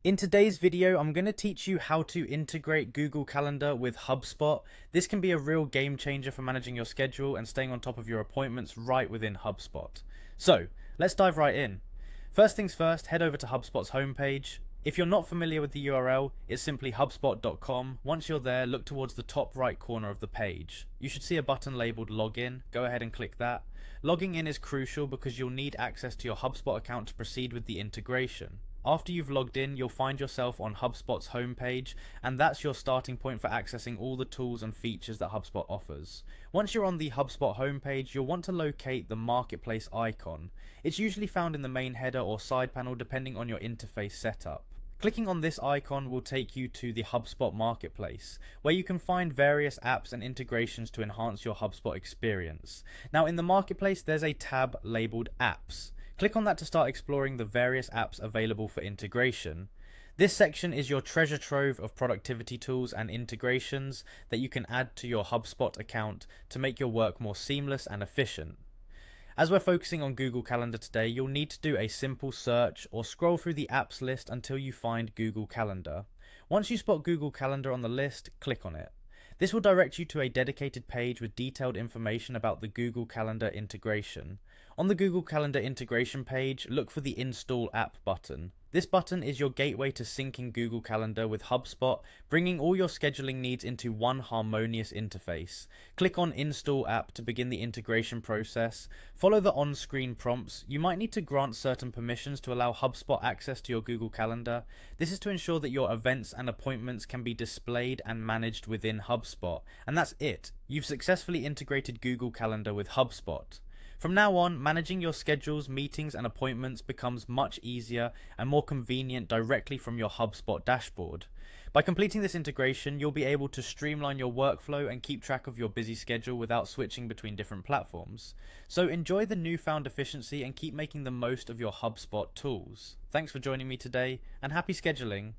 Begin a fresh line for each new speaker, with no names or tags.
In today's video, I'm going to teach you how to integrate Google Calendar with Hubspot. This can be a real game changer for managing your schedule and staying on top of your appointments right within Hubspot. So, let's dive right in. First things first, head over to Hubspot's homepage. If you're not familiar with the URL, it's simply hubspot.com. Once you're there, look towards the top right corner of the page. You should see a button labeled Login. Go ahead and click that. Logging in is crucial because you'll need access to your Hubspot account to proceed with the integration. After you've logged in, you'll find yourself on HubSpot's homepage, and that's your starting point for accessing all the tools and features that HubSpot offers. Once you're on the HubSpot homepage, you'll want to locate the Marketplace icon. It's usually found in the main header or side panel depending on your interface setup. Clicking on this icon will take you to the HubSpot Marketplace, where you can find various apps and integrations to enhance your HubSpot experience. Now in the Marketplace, there's a tab labeled Apps. Click on that to start exploring the various apps available for integration. This section is your treasure trove of productivity tools and integrations that you can add to your HubSpot account to make your work more seamless and efficient. As we're focusing on Google Calendar today, you'll need to do a simple search or scroll through the apps list until you find Google Calendar. Once you spot Google Calendar on the list, click on it. This will direct you to a dedicated page with detailed information about the Google Calendar integration. On the Google Calendar integration page, look for the Install App button. This button is your gateway to syncing Google Calendar with HubSpot, bringing all your scheduling needs into one harmonious interface. Click on Install App to begin the integration process. Follow the on-screen prompts. You might need to grant certain permissions to allow HubSpot access to your Google Calendar. This is to ensure that your events and appointments can be displayed and managed within HubSpot. And that's it. You've successfully integrated Google Calendar with HubSpot. From now on, managing your schedules, meetings, and appointments becomes much easier and more convenient directly from your HubSpot dashboard. By completing this integration, you'll be able to streamline your workflow and keep track of your busy schedule without switching between different platforms. So enjoy the newfound efficiency and keep making the most of your HubSpot tools. Thanks for joining me today, and happy scheduling!